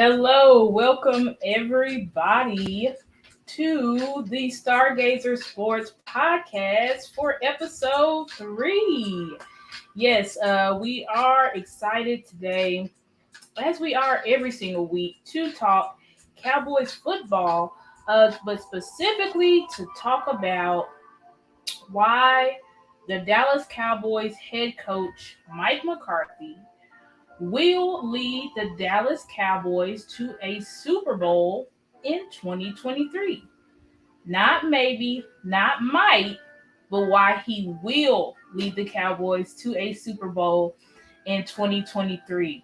Hello, welcome everybody to the Stargazer Sports Podcast for episode 3. Yes, we are excited today, as we are every single week, to talk Cowboys football, but specifically to talk about why the Dallas Cowboys head coach Mike McCarthy will lead the Dallas Cowboys to a Super Bowl in 2023. Not maybe, not might, but why he will lead the Cowboys to a Super Bowl in 2023.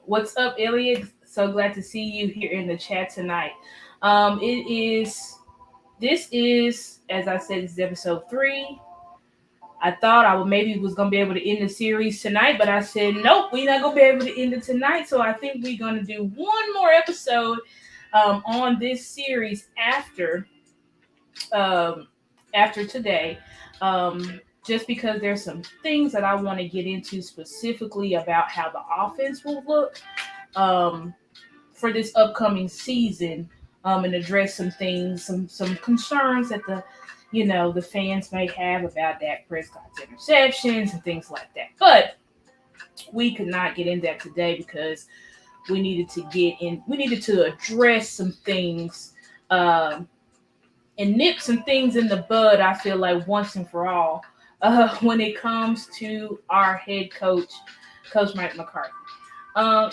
What's up, Elliot? So glad to see you here in the chat tonight. This is, as I said, this is episode 3. I thought I would maybe was gonna be able to end the series tonight, but I said nope, we're not gonna be able to end it tonight. So I think we're gonna do one more episode on this series um, after today, just because there's some things that I want to get into specifically about how the offense will look um, for this upcoming season, and address some things, some concerns that the fans may have about Dak Prescott's interceptions and things like that. But we could not get in that today because we needed to address some things, um, and nip some things in the bud. I feel like once and for all, when it comes to our head coach, Coach Mike McCarthy.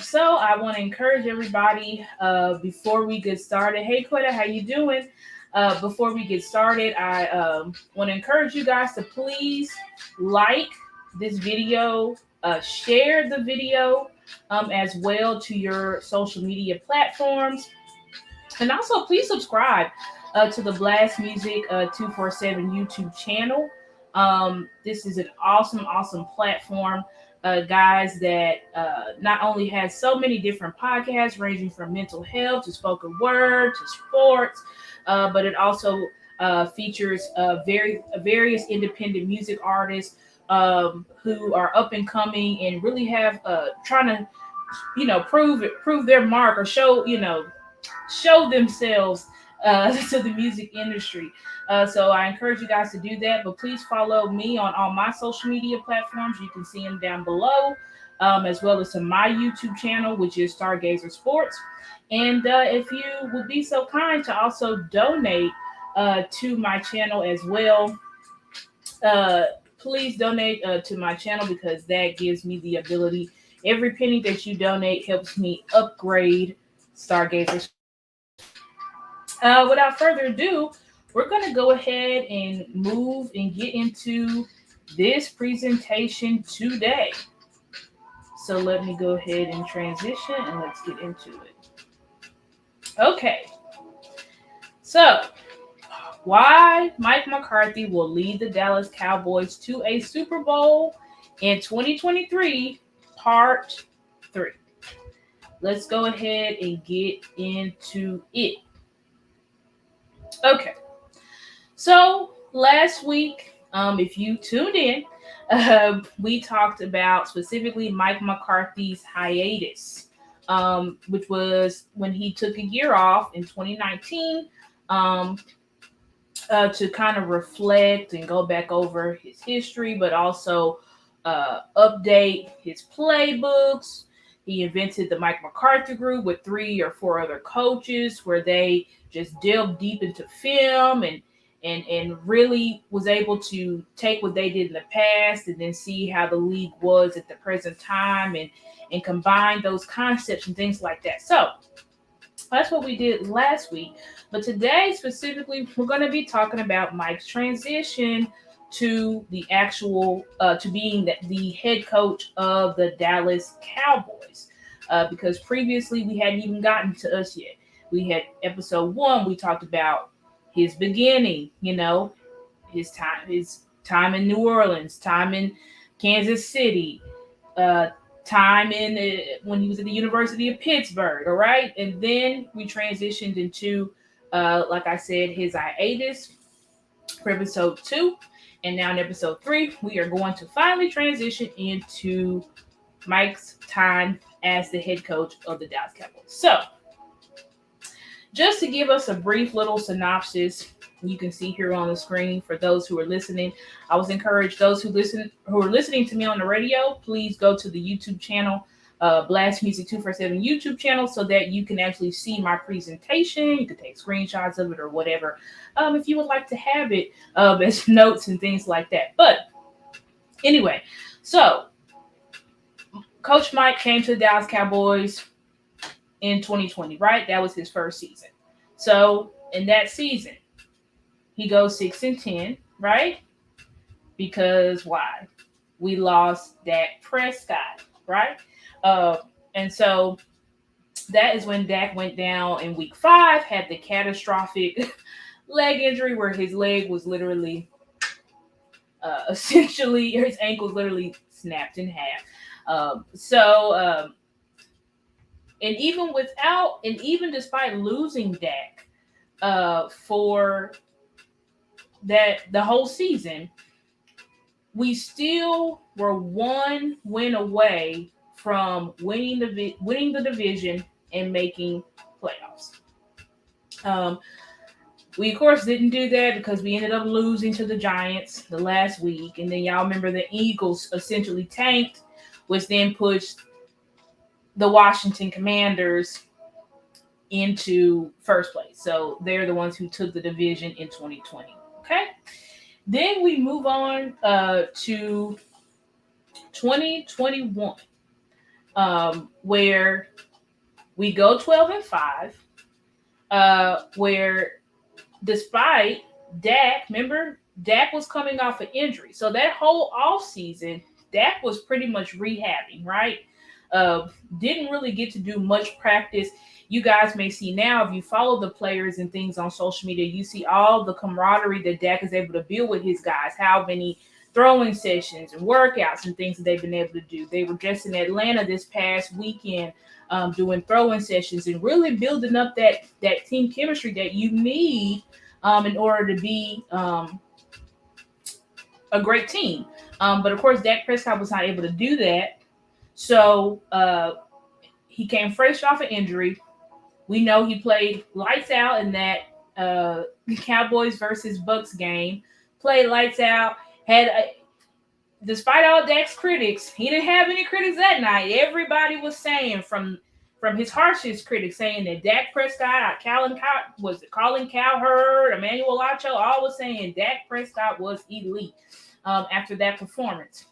So I want to encourage everybody before we get started. Hey, Quetta, how you doing? Before we get started, I want to encourage you guys to please like this video, share the video as well to your social media platforms, and also please subscribe to the Blast Music 247 YouTube channel. This is an awesome platform, guys, that not only has so many different podcasts ranging from mental health to spoken word to sports, but it also features various independent music artists who are up and coming and really have trying to prove their mark, or show themselves to the music industry. So I encourage you guys to do that. But please follow me on all my social media platforms. You can see them down below, as well as to my YouTube channel, which is Stargazer Sports. And if you would be so kind to also donate to my channel as well, uh, please donate to my channel, because that gives me the ability. Every penny that you donate helps me upgrade Stargazer. Without further ado, we're going to go ahead and move and get into this presentation today. So let me go ahead and transition and let's get into it. Okay. So, why Mike McCarthy will lead the Dallas Cowboys to a Super Bowl in 2023, part 3. Let's go ahead and get into it. Okay. So last week, if you tuned in, we talked about specifically Mike McCarthy's hiatus, which was when he took a year off in 2019, to kind of reflect and go back over his history, but also update his playbooks. He invented the Mike McCarthy Group with 3 or 4 other coaches, where they just delved deep into film and really was able to take what they did in the past and then see how the league was at the present time, and combine those concepts and things like that. So that's what we did last week. But today, specifically, we're going to be talking about Mike's transition to the actual, to being the head coach of the Dallas Cowboys. Because previously we hadn't even gotten to us yet. We had episode 1, we talked about his beginning, his time in New Orleans, time in Kansas City, time in when he was at the University of Pittsburgh, all right? And then we transitioned into, like I said, his hiatus for episode 2. And now in episode 3, we are going to finally transition into Mike's time as the head coach of the Dallas Cowboys. So, just to give us a brief little synopsis, you can see here on the screen for those who are listening. I was encouraged those who are listening to me on the radio, please go to the YouTube channel, Blast Music 247 YouTube channel, so that you can actually see my presentation. You can take screenshots of it or whatever, if you would like to have it as notes and things like that. But anyway, so Coach Mike came to the Dallas Cowboys in 2020, right? That was his first season. So in that season, he goes 6-10, right? Because why? We lost Dak Prescott, right? And so that is when Dak went down in week 5, had the catastrophic leg injury where his leg was literally, essentially, his ankle was literally snapped in half. And even despite losing Dak for that the whole season, we still were one win away from winning the division and making playoffs. We of course didn't do that because we ended up losing to the Giants the last week, and then y'all remember the Eagles essentially tanked, which then pushed the Washington Commanders into first place. So they're the ones who took the division in 2020. Okay. Then we move on to 2021, where we go 12-5, where despite Dak, remember, Dak was coming off an injury. So that whole offseason, Dak was pretty much rehabbing, right? Didn't really get to do much practice. You guys may see now, if you follow the players and things on social media, you see all the camaraderie that Dak is able to build with his guys, how many throwing sessions and workouts and things that they've been able to do. They were just in Atlanta this past weekend doing throwing sessions and really building up that team chemistry that you need in order to be a great team. But of course, Dak Prescott was not able to do that. So he came fresh off an injury. We know he played lights out in that Cowboys versus Bucks game. Played lights out. Despite all Dak's critics, he didn't have any critics that night. Everybody was saying, from his harshest critics, saying that Dak Prescott, Colin Cowherd, Emmanuel Acho, all was saying Dak Prescott was elite after that performance.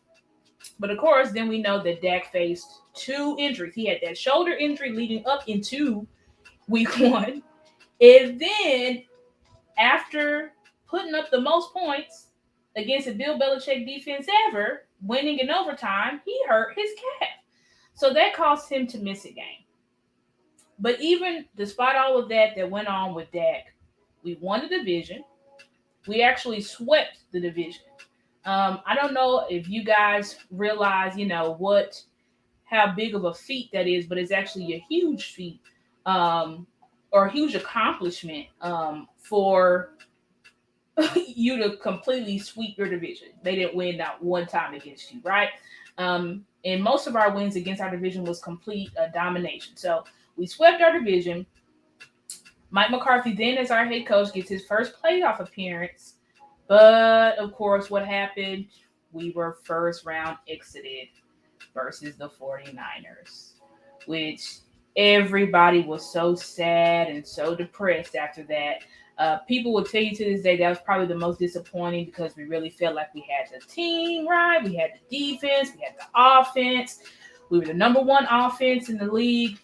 But of course, then we know that Dak faced 2 injuries. He had that shoulder injury leading up into week 1. And then after putting up the most points against a Bill Belichick defense ever, winning in overtime, he hurt his calf. So that caused him to miss a game. But even despite all of that went on with Dak, we won the division. We actually swept the division. I don't know if you guys realize, how big of a feat that is, but it's actually a huge feat or a huge accomplishment for you to completely sweep your division. They didn't win not one time against you, right? And most of our wins against our division was complete domination. So we swept our division. Mike McCarthy then, as our head coach, gets his first playoff appearance. But, of course, what happened? We were first round exited versus the 49ers, which everybody was so sad and so depressed after that. People will tell you to this day that was probably the most disappointing because we really felt like we had the team right. We had the defense. We had the offense. We were the number 1 offense in the league.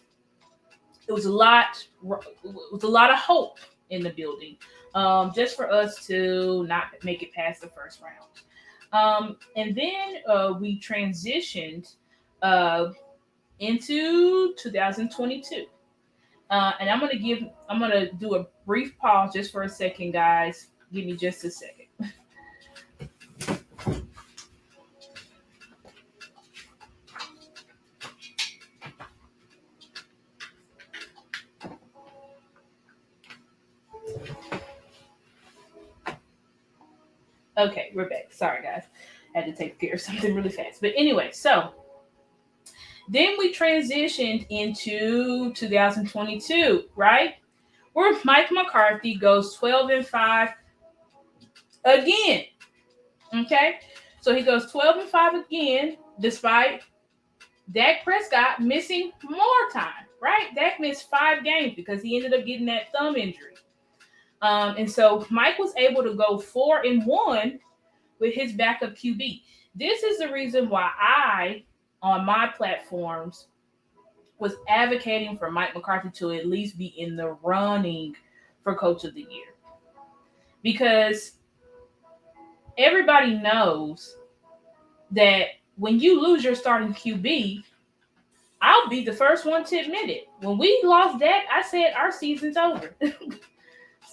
It was a lot of hope in the building. Just for us to not make it past the first round. And then we transitioned into 2022. And I'm going to do a brief pause just for a second, guys. Give me just a second. Okay, we're back. Sorry, guys. I had to take care of something really fast. But anyway, so Then we transitioned into 2022, right? Where Mike McCarthy goes 12-5 again. Okay? So he goes 12-5 again, despite Dak Prescott missing more time, right? Dak missed 5 games because he ended up getting that thumb injury. And so Mike was able to go 4-1 with his backup QB. This is the reason why I, on my platforms, was advocating for Mike McCarthy to at least be in the running for Coach of the Year. Because everybody knows that when you lose your starting QB, I'll be the first one to admit it. When we lost that, I said our season's over.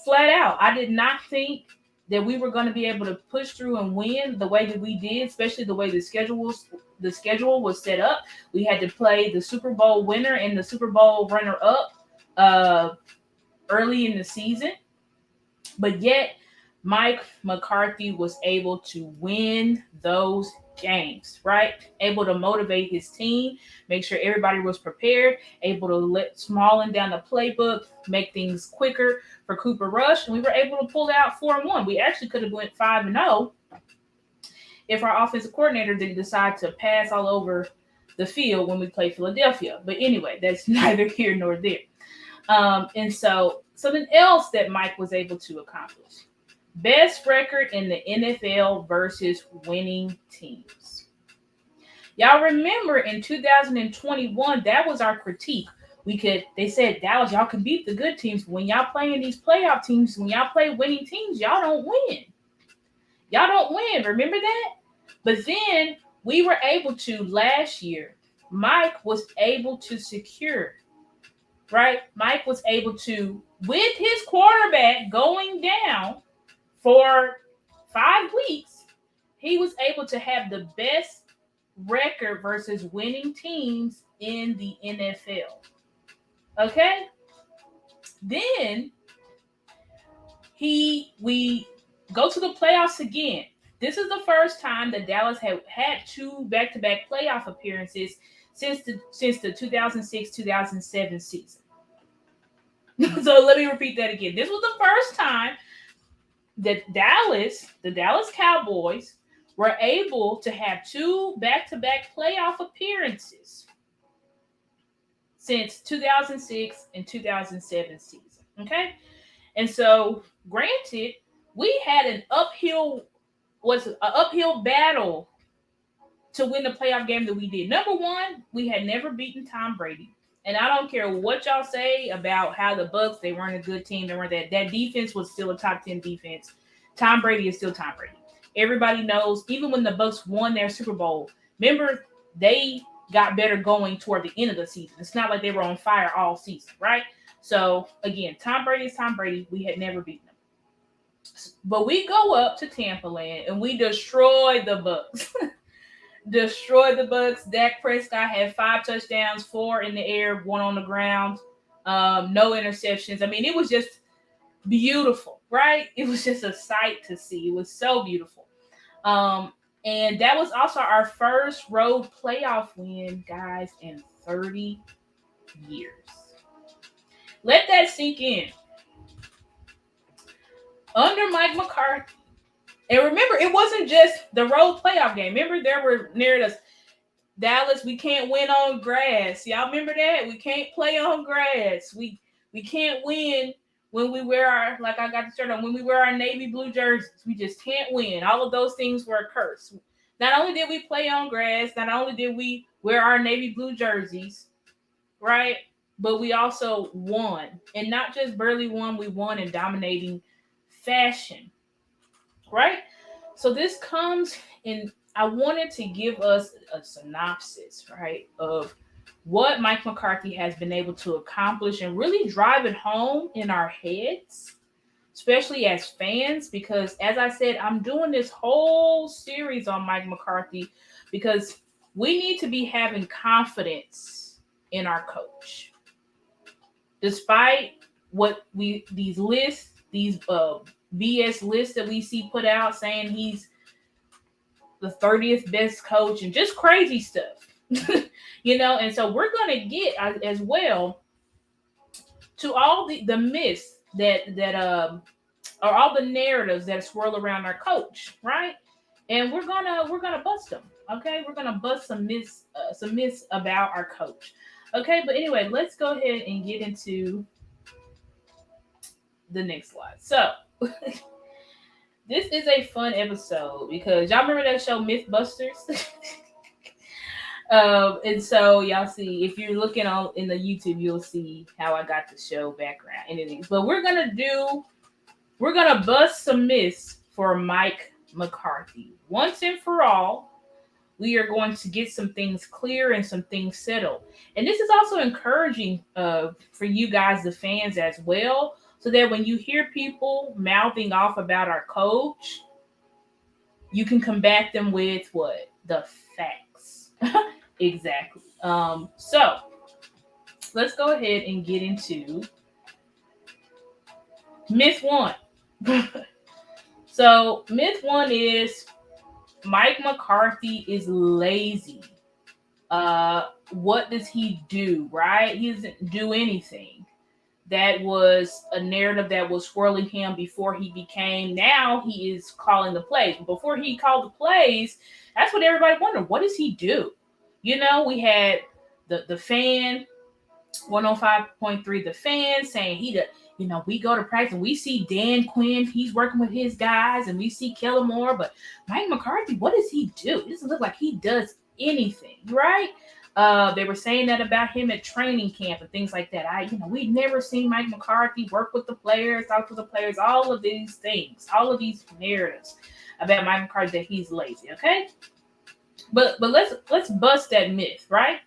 Flat out. I did not think that we were going to be able to push through and win the way that we did, especially the way the schedule was set up. We had to play the Super Bowl winner and the Super Bowl runner-up early in the season. But yet, Mike McCarthy was able to win those games, right? Able to motivate his team, make sure everybody was prepared, able to let Smallin down the playbook, make things quicker for Cooper Rush, and we were able to pull out 4-1. We actually could have went 5-0 if our offensive coordinator didn't decide to pass all over the field when we played Philadelphia. But anyway, that's neither here nor there. And so something else that Mike was able to accomplish. Best record in the NFL versus winning teams. Y'all remember in 2021, that was our critique. They said, Dallas, y'all can beat the good teams. But when y'all playing these playoff teams, when y'all play winning teams, y'all don't win. Y'all don't win. Remember that? But then we were able to last year. Mike was able to secure, right? Mike was able to, with his quarterback going down for 5 weeks, he was able to have the best record versus winning teams in the NFL. Okay? Then we go to the playoffs again. This is the first time that Dallas had 2 back-to-back playoff appearances since the 2006-2007 season. So let me repeat that again. This was the first time that the Dallas Cowboys were able to have 2 back-to-back playoff appearances since 2006 and 2007 season. Okay? And so, granted, we had an uphill battle to win the playoff game that we did. Number one, we had never beaten Tom Brady. And I don't care what y'all say about how the Bucs, they weren't a good team. They weren't that defense was still a top 10 defense. Tom Brady is still Tom Brady. Everybody knows, even when the Bucs won their Super Bowl, remember, they got better going toward the end of the season. It's not like they were on fire all season, right? So, again, Tom Brady is Tom Brady. We had never beaten him. But we go up to Tampa Land, and we destroy the Bucs. Destroyed the Bucs. Dak Prescott had 5 touchdowns, 4 in the air, 1 on the ground. No interceptions. I mean, it was just beautiful, right? It was just a sight to see. It was so beautiful. And that was also our first road playoff win, guys, in 30 years. Let that sink in. Under Mike McCarthy. And remember, it wasn't just the road playoff game. Remember, there were narratives. Dallas, we can't win on grass. Y'all remember that? We can't play on grass. We can't win when we wear our, like I got to start on, when we wear our navy blue jerseys. We just can't win. All of those things were a curse. Not only did we play on grass, not only did we wear our navy blue jerseys, right? But we also won. And not just barely won, we won in dominating fashion. Right? So this comes in, I wanted to give us a synopsis, right, of what Mike McCarthy has been able to accomplish and really drive it home in our heads, especially as fans, because as I said, I'm doing this whole series on Mike McCarthy because we need to be having confidence in our coach. Despite what these lists, these BS list that we see put out saying he's the 30th best coach and just crazy stuff. And so we're going to get as well to all the myths that or all the narratives that swirl around our coach, right? And we're gonna bust them. Okay, we're gonna bust some myths about our coach. Okay, but anyway, let's go ahead and get into the next slide. So this is a fun episode because y'all remember that show Mythbusters. And so y'all see, if you're looking on in the YouTube, you'll see how I got the show background and anything. But we're gonna bust some myths for Mike McCarthy. Once and for all, we are going to get some things clear and some things settled. And this is also encouraging for you guys, the fans, as well, so that when you hear people mouthing off about our coach, you can combat them with what? The facts. Exactly. So let's go ahead and get into myth one. So myth one is Mike McCarthy is lazy. What does he do? Right? He doesn't do anything. That was a narrative that was swirling him before he became. Now he is calling the plays. Before he called the plays, that's what everybody wondered. What does he do? We had the fan 105.3, the fan saying we go to practice and we see Dan Quinn, he's working with his guys, and we see Kellen Moore, but Mike McCarthy, what does he do? It doesn't look like he does anything, right? They were saying that about him at training camp and things like that. We'd never seen Mike McCarthy work with the players, talk to the players, all of these things, all of these narratives about Mike McCarthy that he's lazy, okay? But let's bust that myth, right?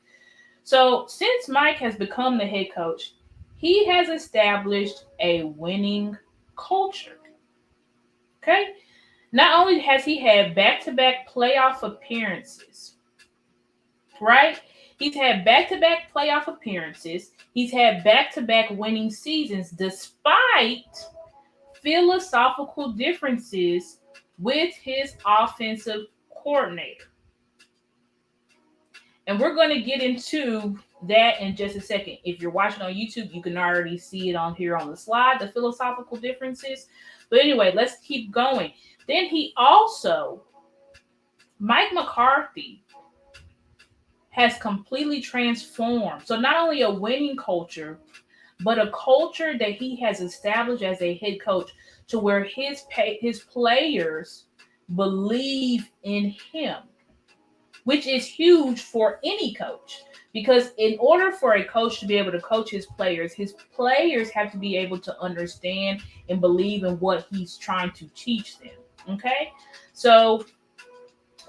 So since Mike has become the head coach, he has established a winning culture. Okay? Not only has he had back-to-back playoff appearances, right? He's had back-to-back playoff appearances. He's had back-to-back winning seasons despite philosophical differences with his offensive coordinator. And we're going to get into that in just a second. If you're watching on YouTube, you can already see it on here on the slide, the philosophical differences. But anyway, let's keep going. Then Mike McCarthy has completely transformed. So not only a winning culture, but a culture that he has established as a head coach to where his players believe in him, which is huge for any coach. Because in order for a coach to be able to coach his players have to be able to understand and believe in what he's trying to teach them. Okay? So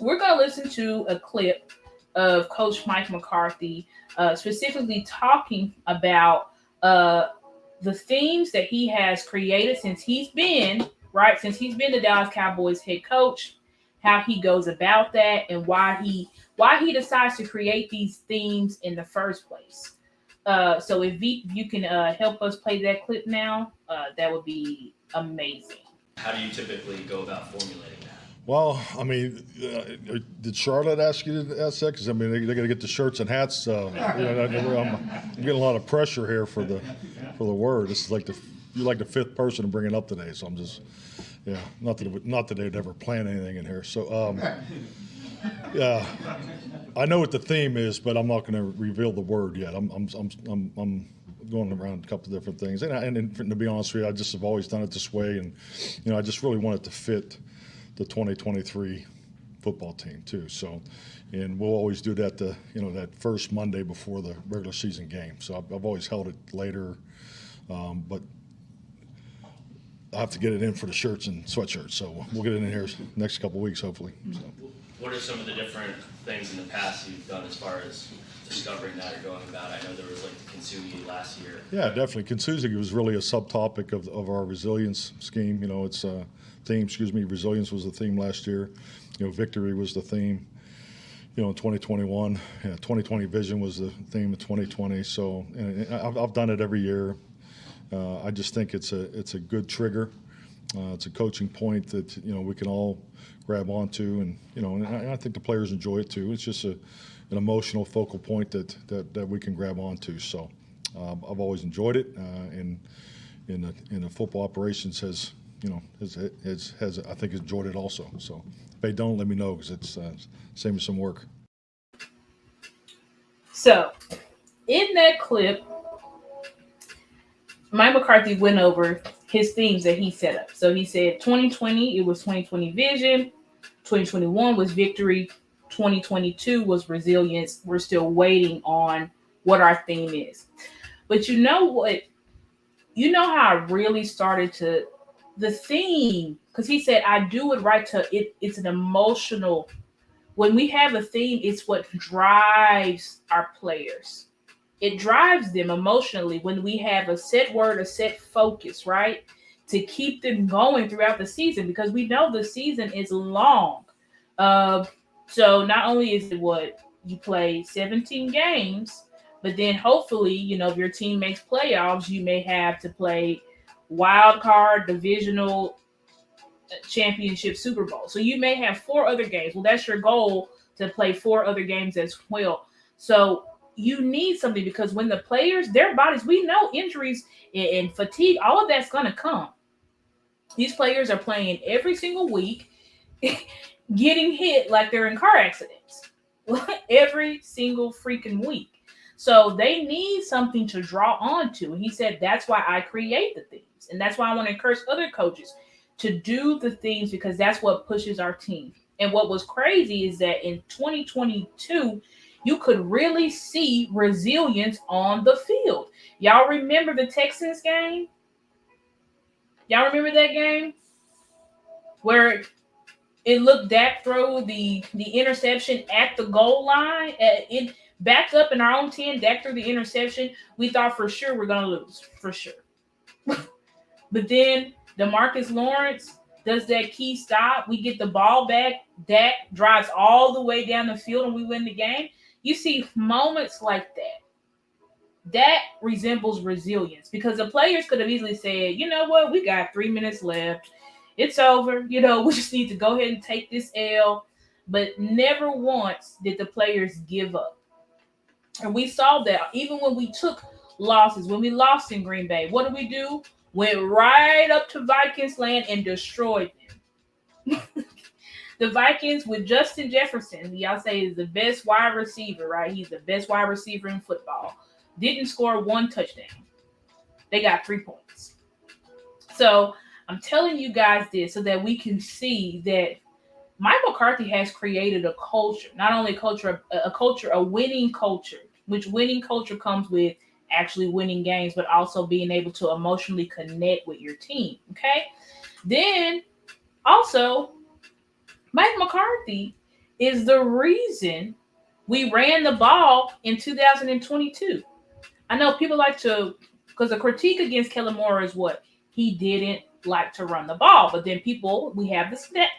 we're going to listen to a clip of Coach Mike McCarthy specifically talking about the themes that he has created since he's been the Dallas Cowboys head coach, how he goes about that, and why he decides to create these themes in the first place. So if you can help us play that clip now, that would be amazing. How do you typically go about formulating that? Well, I mean, did Charlotte ask you to ask that? Because I mean, they got to get the shirts and hats. I'm getting a lot of pressure here for the word. This is like you're like the fifth person to bring it up today. So I'm just, not that they'd ever plan anything in here. So yeah, I know what the theme is, but I'm not going to reveal the word yet. I'm going around a couple of different things, and to be honest with you, I just have always done it this way, and I just really want it to fit the 2023 football team too. So, and we'll always do that that first Monday before the regular season game. So I've always held it later, but I have to get it in for the shirts and sweatshirts. So we'll get it in here next couple of weeks, hopefully. So. What are some of the different things in the past you've done as far as discovering that or going about? I know there was like the Kintsugi last year. Yeah, definitely. Kintsugi was really a subtopic of our resilience scheme. It's a theme. Resilience was the theme last year. Victory was the theme. In 2021, 2020 vision was the theme of 2020. So I've done it every year. I just think it's a good trigger. It's a coaching point that we can all grab onto, and and I think the players enjoy it too. It's just a an emotional focal point that we can grab onto. So I've always enjoyed it, and in the football operations has I think enjoyed it also. So if they don't, let me know, because it's same as some work. So in that clip, Mike McCarthy went over his themes that he set up. So he said 2020, it was 2020 vision. 2021 was victory. 2022 was resilience. We're still waiting on what our theme is. But you know what? You know how I really started to the theme, because he said I do it right to it. It's an emotional. When we have a theme, it's what drives our players. It drives them emotionally when we have a set word, a set focus, right? To keep them going throughout the season, because we know the season is long. Uh, so not only is it what you play 17 games, but then hopefully, if your team makes playoffs, you may have to play wild card, divisional, championship, Super Bowl. So you may have 4 other games. Well, that's your goal, to play 4 other games as well. So you need something, because when the players, their bodies, we know injuries and fatigue, all of that's going to come. These players are playing every single week, getting hit like they're in car accidents every single freaking week. So they need something to draw on to. And he said, that's why I create the themes. And that's why I want to encourage other coaches to do the themes, because that's what pushes our team. And what was crazy is that in 2022, you could really see resilience on the field. Y'all remember the Texans game? Y'all remember that game where it looked Dak throw the interception at the goal line? It backed up in our own 10. Dak threw the interception. We thought for sure we're going to lose, for sure. But then DeMarcus Lawrence does that key stop. We get the ball back. Dak drives all the way down the field and we win the game. You see moments like that. That resembles resilience, because the players could have easily said, you know what, we got 3 minutes left. It's over. We just need to go ahead and take this L. But never once did the players give up. And we saw that even when we took losses, when we lost in Green Bay, what did we do? Went right up to Vikings land and destroyed them. The Vikings with Justin Jefferson, y'all say is the best wide receiver, right? He's the best wide receiver in football. Didn't score 1 touchdown. They got 3 points. So I'm telling you guys this so that we can see that Mike McCarthy has created a culture, not only a winning culture, which winning culture comes with actually winning games, but also being able to emotionally connect with your team. Okay. Then also, Mike McCarthy is the reason we ran the ball in 2022. I know people like to, because the critique against Kellen Moore is what? He didn't like to run the ball. But then we have the stat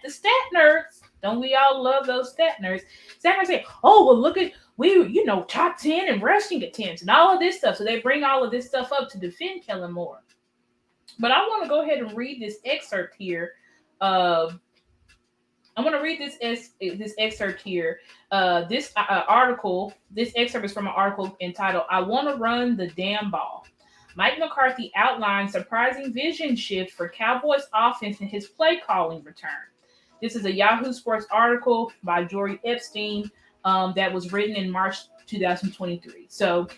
nerds. Don't we all love those stat nerds? Stat nerds say, oh, well, look at, we, top 10 in rushing attempts and all of this stuff. So they bring all of this stuff up to defend Kellen Moore. But I want to go ahead and read this excerpt here. I'm going to read this excerpt here. This excerpt is from an article entitled, I Want to Run the Damn Ball. Mike McCarthy outlines surprising vision shift for Cowboys offense in his play calling return. This is a Yahoo Sports article by Jory Epstein that was written in March 2023. So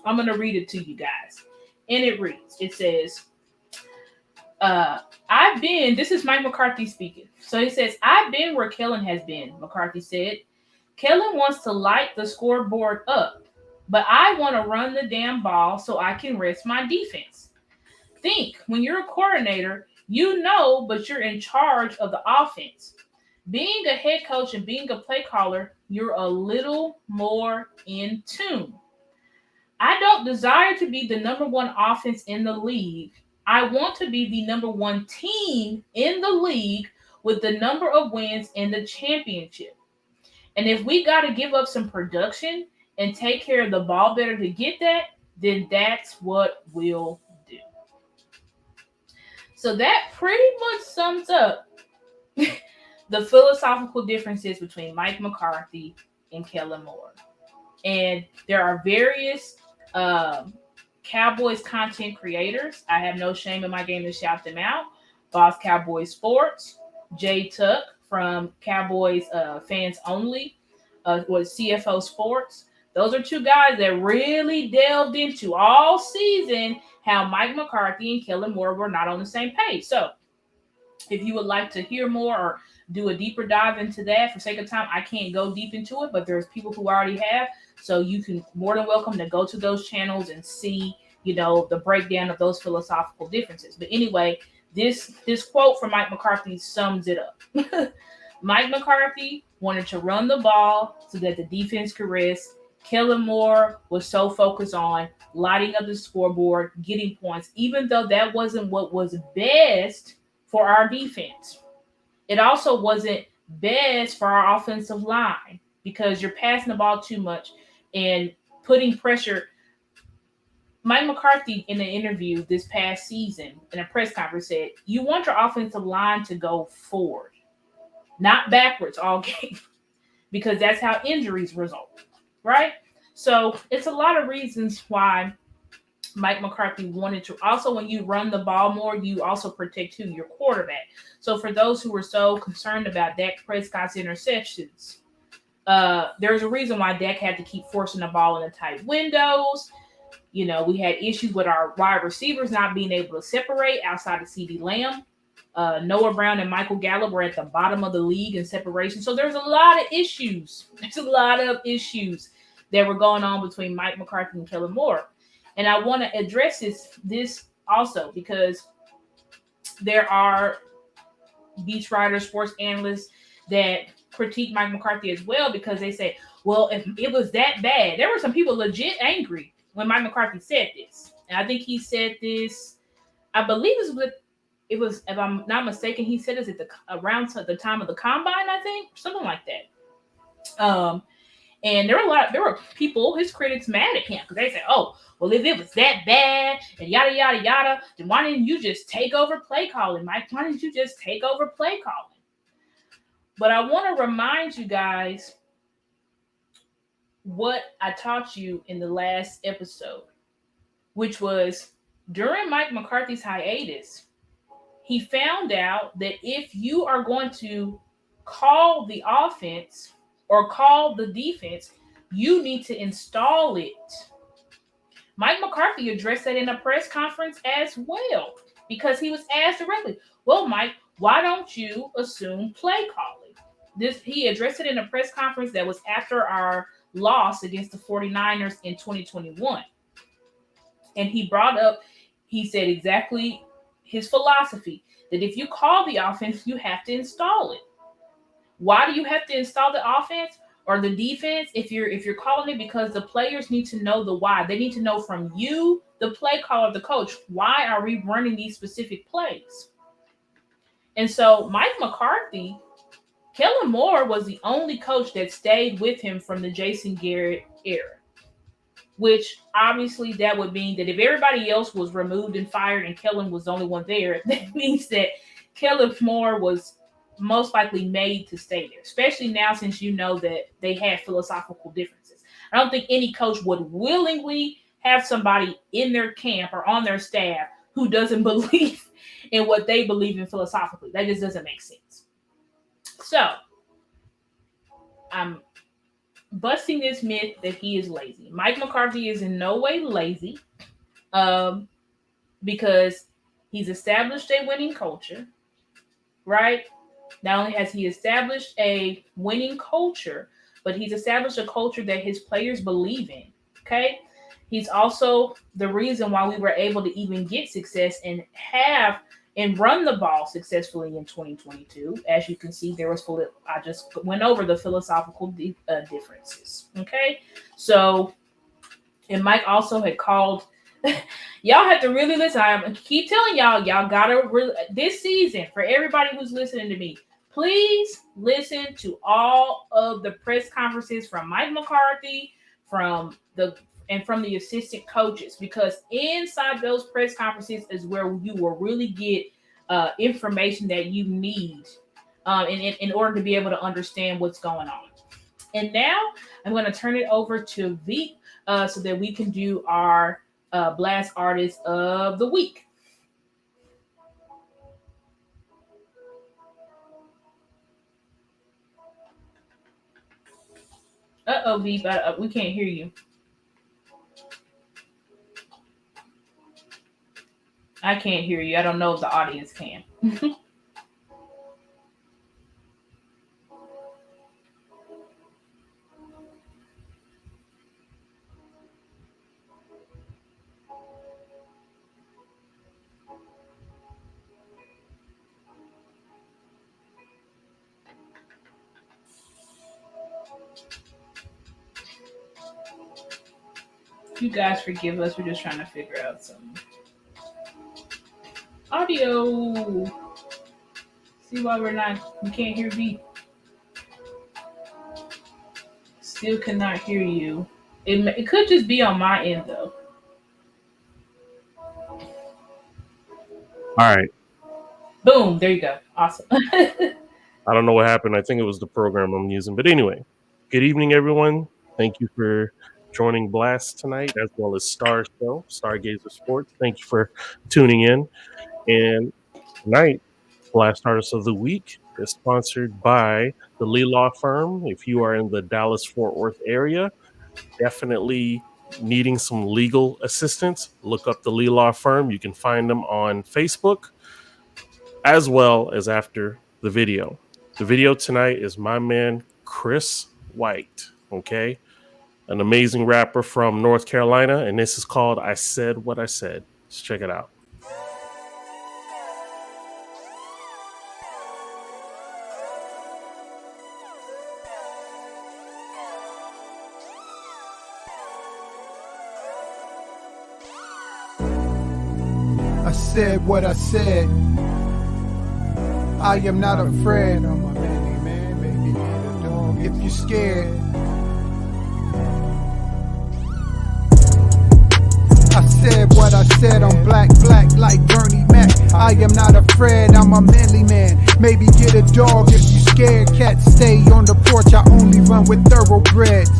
I'm going to read it to you guys. And it says, this is Mike McCarthy speaking. So he says, I've been where Kellen has been, McCarthy said. Kellen wants to light the scoreboard up, but I want to run the damn ball so I can rest my defense. Think, when you're a coordinator, but you're in charge of the offense. Being a head coach and being a play caller, you're a little more in tune. I don't desire to be the number 1 offense in the league. I want to be the number 1 team in the league with the number of wins in the championship. And if we got to give up some production and take care of the ball better to get that, then that's what we'll do. So that pretty much sums up the philosophical differences between Mike McCarthy and Kellen Moore. And there are various Cowboys content creators. I have no shame in my game to shout them out. Boss Cowboys Sports, Jay Tuck from Cowboys Fans Only, was CFO Sports. Those are two guys that really delved into all season how Mike McCarthy and Kellen Moore were not on the same page. So if you would like to hear more or do a deeper dive into that, for sake of time, I can't go deep into it, but there's people who already have. So you can more than welcome to go to those channels and see, the breakdown of those philosophical differences. But anyway, this quote from Mike McCarthy sums it up. Mike McCarthy wanted to run the ball so that the defense could rest. Kellen Moore was so focused on lighting up the scoreboard, getting points, even though that wasn't what was best for our defense. It also wasn't best for our offensive line because you're passing the ball too much and putting pressure. Mike McCarthy, in an interview this past season in a press conference, said, you want your offensive line to go forward, not backwards all game, because that's how injuries result, right? So it's a lot of reasons why Mike McCarthy wanted to. Also, when you run the ball more, you also protect your quarterback. So for those who were so concerned about Dak Prescott's interceptions, there's a reason why Dak had to keep forcing the ball in the tight windows. We had issues with our wide receivers not being able to separate outside of CeeDee Lamb. Noah Brown and Michael Gallup were at the bottom of the league in separation. So there's a lot of issues. There's a lot of issues that were going on between Mike McCarthy and Kellen Moore. And I want to address this also because there are beach writers, sports analysts that critique Mike McCarthy as well because they say, well, if it was that bad, there were some people legit angry when Mike McCarthy said this. And I think he said this, I believe it was, if I'm not mistaken, he said this at around the time of the combine, I think, something like that. And there were people, his critics, mad at him because they said, oh, well, if it was that bad and yada, yada, yada, then why didn't you just take over play calling, Mike? Why didn't you just take over play calling? But I want to remind you guys what I taught you in the last episode, which was during Mike McCarthy's hiatus, he found out that if you are going to call the offense or call the defense, you need to install it. Mike McCarthy addressed that in a press conference as well because he was asked directly, well, Mike, why don't you assume play calling? He addressed it in a press conference that was after our loss against the 49ers in 2021. And he said exactly his philosophy, that if you call the offense, you have to install it. Why do you have to install the offense or the defense if you're calling it? Because the players need to know the why. They need to know from you, the play caller, the coach, why are we running these specific plays? And so Mike McCarthy, Kellen Moore was the only coach that stayed with him from the Jason Garrett era, which obviously that would mean that if everybody else was removed and fired and Kellen was the only one there, that means that Kellen Moore was most likely made to stay there, especially now since you know that they had philosophical differences. I don't think any coach would willingly have somebody in their camp or on their staff who doesn't believe in what they believe in philosophically. That just doesn't make sense. So I'm busting this myth that he is lazy. Mike McCarthy is in no way lazy because he's established a winning culture, right? Not only has he established a winning culture, but he's established a culture that his players believe in, okay? He's also the reason why we were able to even get success and run the ball successfully in 2022. As you can see, I just went over the philosophical differences, okay? So, and Mike also had called, y'all have to really listen. I keep telling y'all gotta this season, for everybody who's listening to me, please listen to all of the press conferences from Mike McCarthy, from the assistant coaches, because inside those press conferences is where you will really get information that you need in order to be able to understand what's going on. And now I'm going to turn it over to Veep so that we can do our Blast Artist of the Week. Uh-oh, Veep, we can't hear you. I can't hear you. I don't know if the audience can. You guys forgive us. We're just trying to figure out some audio. See why we can't hear V. Still cannot hear you. It could just be on my end though. All right. Boom. There you go. Awesome. I don't know what happened. I think it was the program I'm using. But anyway, good evening, everyone. Thank you for joining Blast tonight, as well as Star Show, Stargazer Sports. Thank you for tuning in. And tonight, Blast Artist of the Week is sponsored by the Lee Law Firm. If you are in the Dallas-Fort Worth area, definitely needing some legal assistance, look up the Lee Law Firm. You can find them on Facebook, as well as after the video. The video tonight is my man, Chris White, okay? An amazing rapper from North Carolina, and this is called I Said What I Said. Let's check it out. I said what I said. I am not afraid. I'm a manly man, baby, get a dog if you're scared. I said what I said, I'm black like Bernie Mac. I am not afraid, I'm a manly man. Maybe get a dog if you scared. Cats stay on the porch, I only run with thoroughbreds.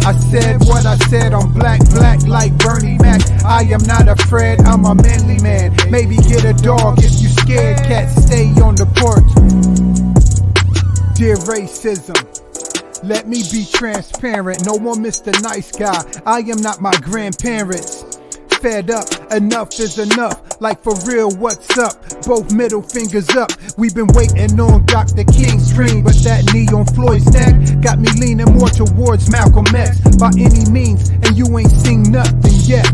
I said what I said, I'm black like Bernie Mac. I am not afraid, I'm a manly man. Maybe get a dog if you scared. Cats stay on the porch. Dear racism, let me be transparent. No more Mr. Nice Guy. I am not my grandparents. Fed up, enough is enough. Like for real, what's up? Both middle fingers up. We've been waiting on Dr. King's dream, but that knee on Floyd's neck got me leaning more towards Malcolm X. By any means, and you ain't seen nothing yet.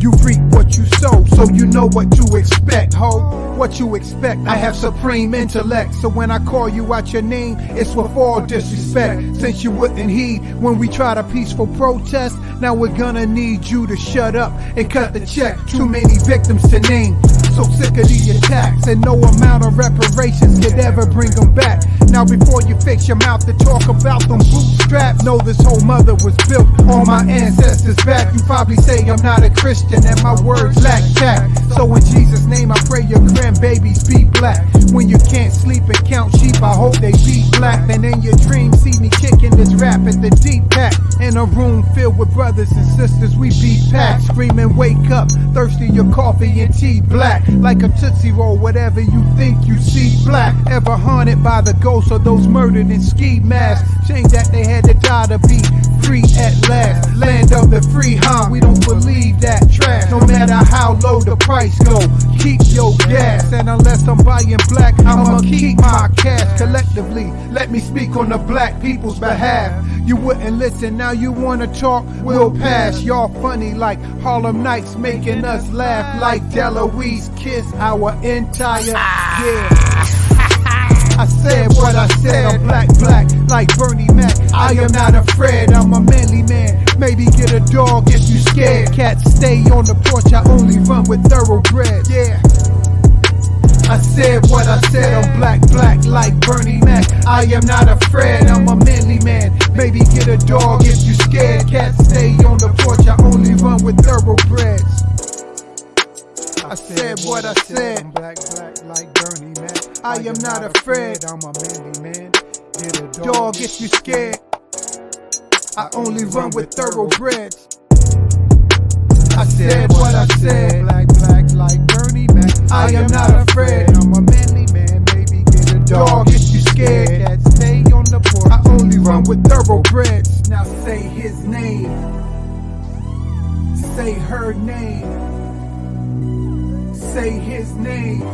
You reap what you sow, so you know what to expect, ho. What you expect, I have supreme intellect. So when I call you out your name, it's with all disrespect. Since you wouldn't heed when we tried a peaceful protest, now we're gonna need you to shut up and cut the check. Too many victims to name, so sick of the attacks, and no amount of reparations could ever bring them back. Now before you fix your mouth to talk about them bootstraps, know this whole mother was built on my ancestors' back. You probably say I'm not a Christian and my words lack tact. So in Jesus' name I pray your grandbabies be black. When you can't sleep and count sheep, I hope they be black. And in your dreams see me kicking this rap at the deep pack. In a room filled with brothers and sisters, we be packed. Screaming wake up, thirsty your coffee and tea black. Like a Tootsie Roll, whatever you think you see black. Ever haunted by the ghosts of those murdered in ski masks. Shame that they had to die to be free at last. Land of the free, huh? We don't believe that trash. No matter how low the price go, keep your gas. And unless I'm buying black, I'ma keep my cash. Collectively, let me speak on the black people's behalf. You wouldn't listen, now you wanna talk, we'll pass. Y'all funny like Harlem Nights, making us laugh like Deloise kiss our entire, yeah. I said what I said, I'm black like Bernie Mac. I am not afraid, I'm a manly man. Maybe get a dog if you scared. Cats stay on the porch, I only run with thoroughbreds, yeah. I said what I said, I'm black like Bernie Mac. I am not afraid, I'm a manly man. Maybe get a dog if you scared. Cats stay on the porch, I only run with thoroughbreds. I said what I said, I'm black like Bernie Mac. I am not afraid, I'm a manly man. Get a dog dog if you scared. I only run with thoroughbreds. I said what I said. Black like Bernie Mac. I am not afraid. I'm a manly man. Maybe get a dog if you scared. Cat stay on the porch. I only run with thoroughbreds. Now say his name. Say her name. Say his name.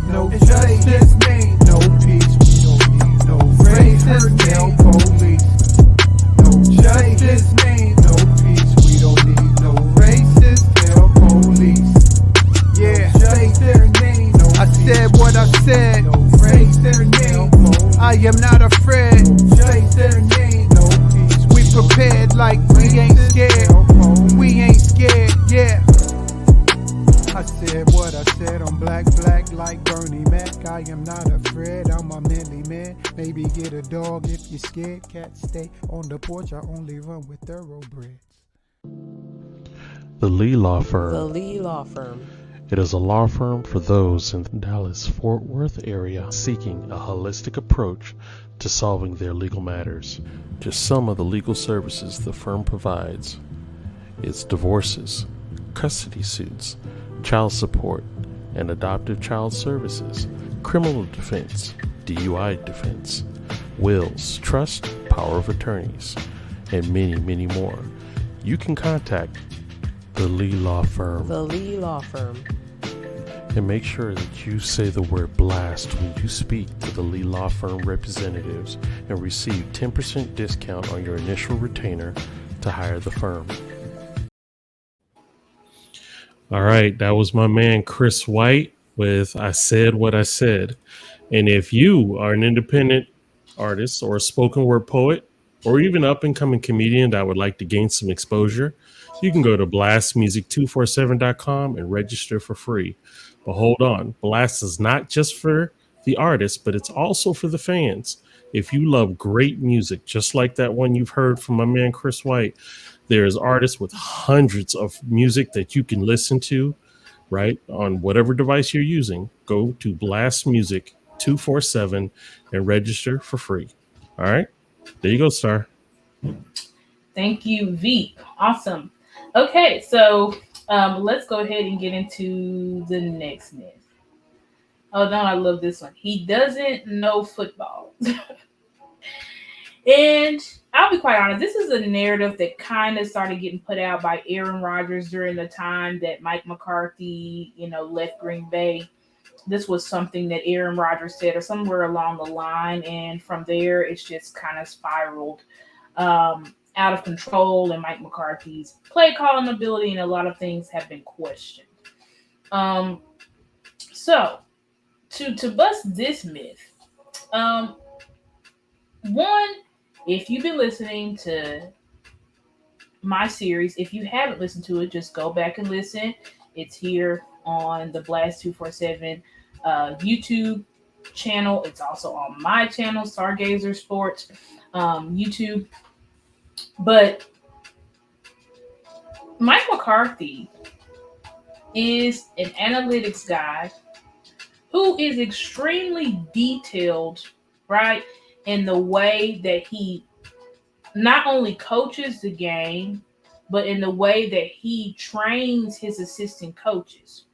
No justice name. No peace. We don't need no race. Her name. Police. No justice name. No peace. We don't need no racist. Tell police. Yeah. Say their name. No I said what I said. No race their name. I am not afraid. Say their name. No peace. We prepared like we ain't scared. We ain't scared. Yeah. I said what I said on black like Bernie Mac. I am not afraid, I'm a manly man. Maybe get a dog if you're scared. Cat stay on the porch, I only run with thoroughbreds. The Lee Law Firm. The Lee Law Firm. It is a law firm for those in the Dallas-Fort Worth area seeking a holistic approach to solving their legal matters. Just some of the legal services the firm provides is divorces, custody suits, child support and adoptive child services, criminal defense, DUI defense, wills, trust, power of attorneys, and many, many more. You can contact the Lee Law Firm. The Lee Law Firm. And make sure that you say the word blast when you speak to the Lee Law Firm representatives and receive 10% discount on your initial retainer to hire the firm. All right, that was my man Chris White with I Said What I Said. And if you are an independent artist or a spoken word poet or even up-and-coming comedian that would like to gain some exposure, you can go to blastmusic247.com and register for free. But hold on, Blast is not just for the artists, but it's also for the fans. If you love great music, just like that one you've heard from my man Chris White, there's artists with hundreds of music that you can listen to, right, on whatever device you're using. Go to Blast Music 247 and register for free. All right, there you go, Star. Thank you, Veep. Awesome. Okay, so let's go ahead and get into the next myth. Oh no, I love this one. He doesn't know football. And I'll be quite honest, this is a narrative that kind of started getting put out by Aaron Rodgers during the time that Mike McCarthy, left Green Bay. This was something that Aaron Rodgers said or somewhere along the line. And from there, it's just kind of spiraled out of control. And Mike McCarthy's play calling ability and a lot of things have been questioned. So to bust this myth, one, if you've been listening to my series, if you haven't listened to it, just go back and listen. It's here on the Blast 247 YouTube channel. It's also on my channel, Stargazer Sports YouTube. But Mike McCarthy is an analytics guy who is extremely detailed, right, in the way that he not only coaches the game, but in the way that he trains his assistant coaches.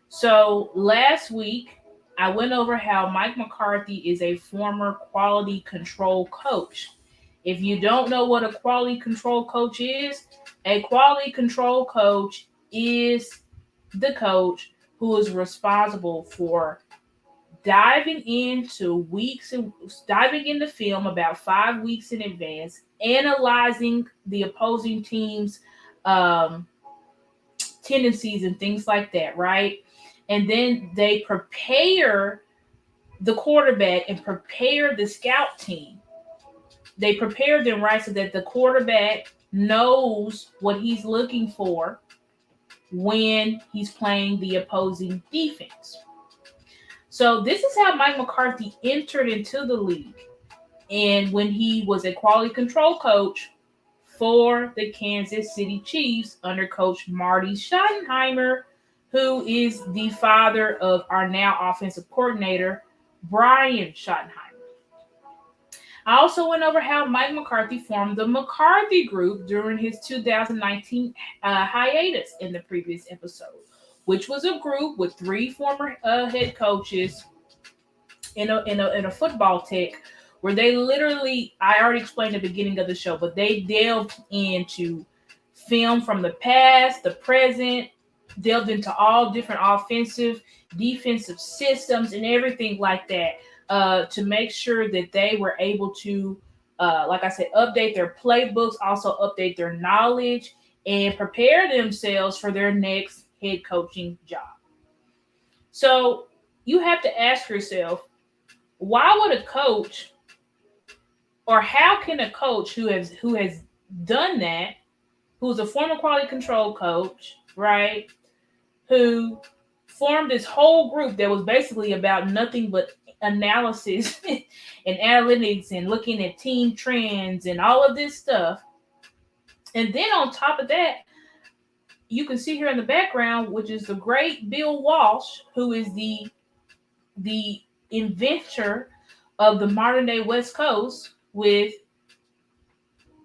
So last week, I went over how Mike McCarthy is a former quality control coach. If you don't know what a quality control coach is, a quality control coach is the coach who is responsible for diving into film about 5 weeks in advance, analyzing the opposing team's tendencies and things like that, right? And then they prepare the quarterback and prepare the scout team. They prepare them, right, so that the quarterback knows what he's looking for when he's playing the opposing defense. So this is how Mike McCarthy entered into the league. And when he was a quality control coach for the Kansas City Chiefs under coach Marty Schottenheimer, who is the father of our now offensive coordinator, Brian Schottenheimer. I also went over how Mike McCarthy formed the McCarthy Group during his 2019 hiatus in the previous episode, which was a group with 3 former head coaches in a football tech, where they literally, I already explained at the beginning of the show, but they delved into film from the past, the present, delved into all different offensive, defensive systems and everything like that, to make sure that they were able to, like I said, update their playbooks, also update their knowledge, and prepare themselves for their next head coaching job. So you have to ask yourself, why would a coach, or how can a coach who has done that, who's a former quality control coach, right, who formed this whole group that was basically about nothing but analysis and analytics and looking at team trends and all of this stuff. And then on top of that, you can see here in the background, which is the great Bill Walsh, who is the inventor of the modern day West Coast with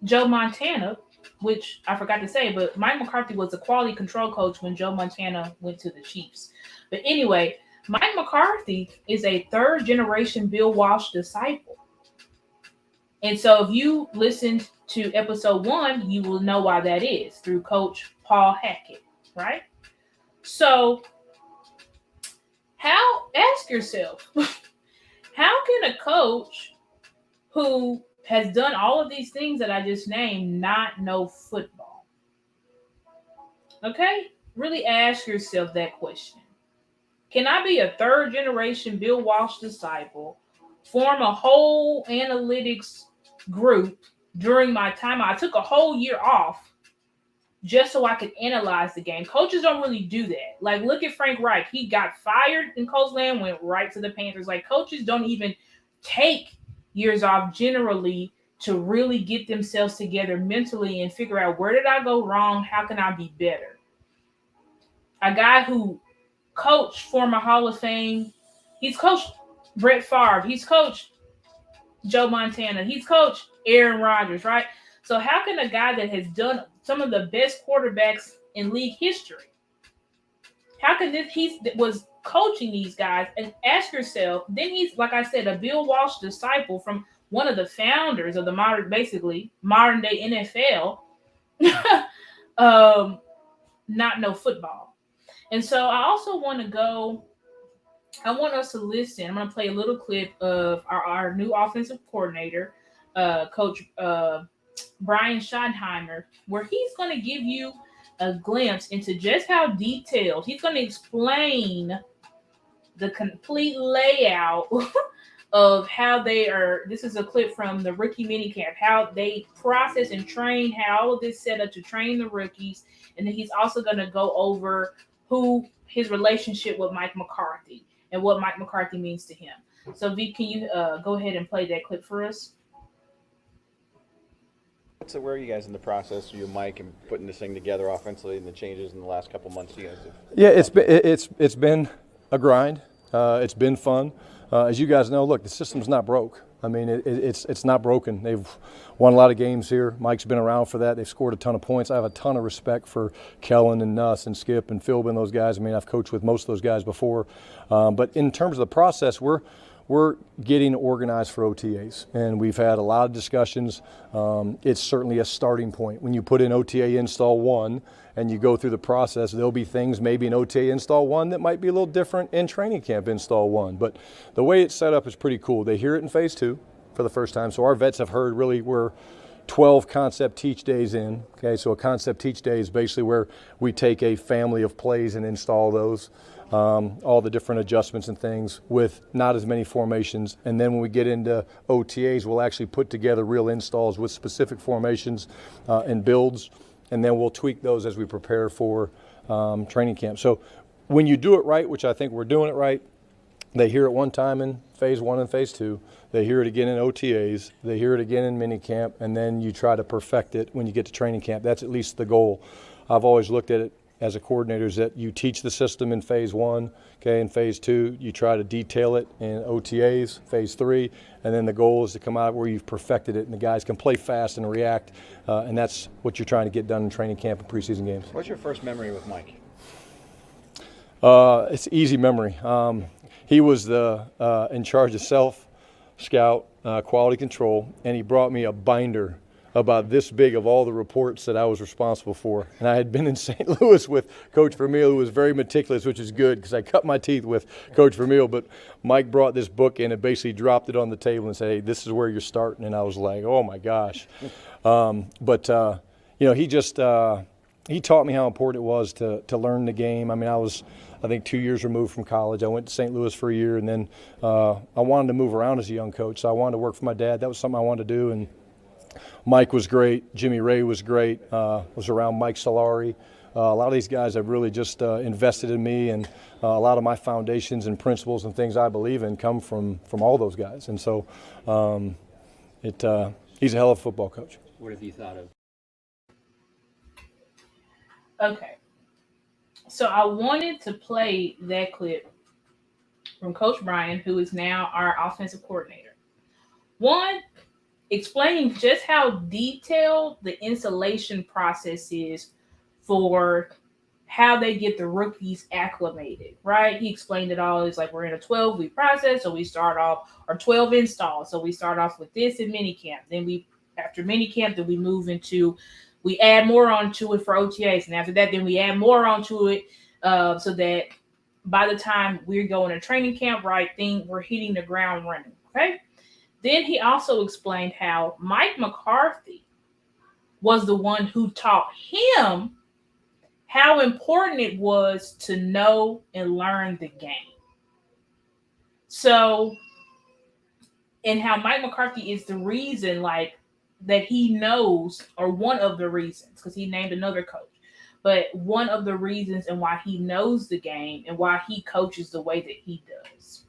Joe Montana, which I forgot to say, but Mike McCarthy was a quality control coach when Joe Montana went to the Chiefs. But anyway, Mike McCarthy is a 3rd generation Bill Walsh disciple. And so if you listened to episode 1, you will know why that is, through Coach Paul Hackett, right? So ask yourself, how can a coach who has done all of these things that I just named not know football? Okay? Really ask yourself that question. Can I be a 3rd generation Bill Walsh disciple, form a whole analytics group during my time? I took a whole year off just so I could analyze the game. Coaches don't really do that. Like, look at Frank Reich. He got fired in Coastland, went right to the Panthers. Like, coaches don't even take years off generally to really get themselves together mentally and figure out, where did I go wrong? How can I be better? A guy who coached former Hall of Fame, he's coached Brett Favre, he's coached Joe Montana, he's coached Aaron Rodgers, right? So how can a guy that has done some of the best quarterbacks in league history, how can he was coaching these guys? And ask yourself, then he's, like I said, a Bill Walsh disciple from one of the founders of the modern day NFL, not know football. And so I also want us to listen. I'm going to play a little clip of our new offensive coordinator, Coach Brian Schottenheimer, where he's going to give you a glimpse into just how detailed. He's going to explain the complete layout of how they are. This is a clip from the rookie minicamp, how they process and train, how all of this set up to train the rookies. And then he's also going to go over his relationship with Mike McCarthy and what Mike McCarthy means to him. So, Veep, can you go ahead and play that clip for us? So where are you guys in the process, you and Mike, and putting this thing together offensively and the changes in the last couple months you guys have? Yeah, it's been a grind. It's been fun. As you guys know, look, the system's not broke. I mean, it's not broken. They've won a lot of games here. Mike's been around for that. They've scored a ton of points. I have a ton of respect for Kellen and Nuss and Skip and Philbin and those guys. I mean, I've coached with most of those guys before. But in terms of the process, we're getting organized for OTAs, and we've had a lot of discussions. It's certainly a starting point. When you put in OTA install 1 and you go through the process, there'll be things maybe in OTA install 1 that might be a little different in training camp install 1. But the way it's set up is pretty cool. They hear it in phase 2 for the first time. So our vets have heard, really, we're 12 concept teach days in. Okay, so a concept teach day is basically where we take a family of plays and install those. All the different adjustments and things with not as many formations. And then when we get into OTAs, we'll actually put together real installs with specific formations and builds, and then we'll tweak those as we prepare for training camp. So when you do it right, which I think we're doing it right, they hear it one time in phase 1 and phase 2. They hear it again in OTAs. They hear it again in minicamp, and then you try to perfect it when you get to training camp. That's at least the goal. I've always looked at it as a coordinator is that you teach the system in phase 1, okay, in phase 2, you try to detail it in OTAs, phase 3, and then the goal is to come out where you've perfected it and the guys can play fast and react, and that's what you're trying to get done in training camp and preseason games. What's your first memory with Mike? It's easy memory. He was in charge of self-scout, quality control, and he brought me a binder about this big of all the reports that I was responsible for. And I had been in St. Louis with Coach Vermeil, who was very meticulous, which is good because I cut my teeth with Coach Vermeil. But Mike brought this book in and basically dropped it on the table and said, hey, this is where you're starting. And I was like, oh, my gosh. He taught me how important it was to learn the game. I mean, I think 2 years removed from college. I went to St. Louis for a year, and then I wanted to move around as a young coach. So I wanted to work for my dad. That was something I wanted to do. And Mike was great. Jimmy Ray was great. Was around Mike Solari. A lot of these guys have really just invested in me, and a lot of my foundations and principles and things I believe in come from all those guys. And so he's a hell of a football coach. What have you thought of? Okay. So I wanted to play that clip from Coach Brian, who is now our offensive coordinator. One, explaining just how detailed the installation process is for how they get the rookies acclimated, right? He explained it all. It's like we're in a 12-week process, so we start off, or 12 installs. So we start off with this in minicamp. Then after minicamp, then we move into, we add more onto it for OTAs. And after that, then we add more onto it so that by the time we're going to training camp, right, we're hitting the ground running, okay? Then he also explained how Mike McCarthy was the one who taught him how important it was to know and learn the game. So, and how Mike McCarthy is the reason, like, that he knows, or one of the reasons, because he named another coach, but one of the reasons and why he knows the game and why he coaches the way that he does.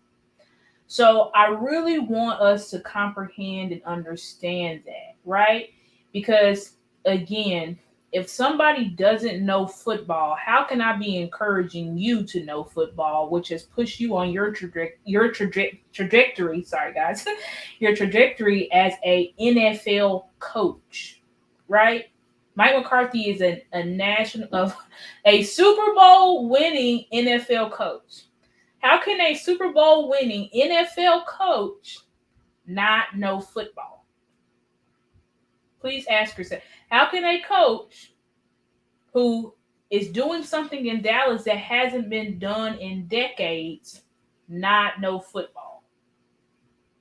So I really want us to comprehend and understand that, right? Because again, if somebody doesn't know football, how can I be encouraging you to know football, which has pushed you on your trajectory, sorry guys, your trajectory as a NFL coach, right? Mike McCarthy is a Super Bowl winning NFL coach. How can a Super Bowl winning NFL coach not know football? Please ask yourself, how can a coach who is doing something in Dallas that hasn't been done in decades not know football?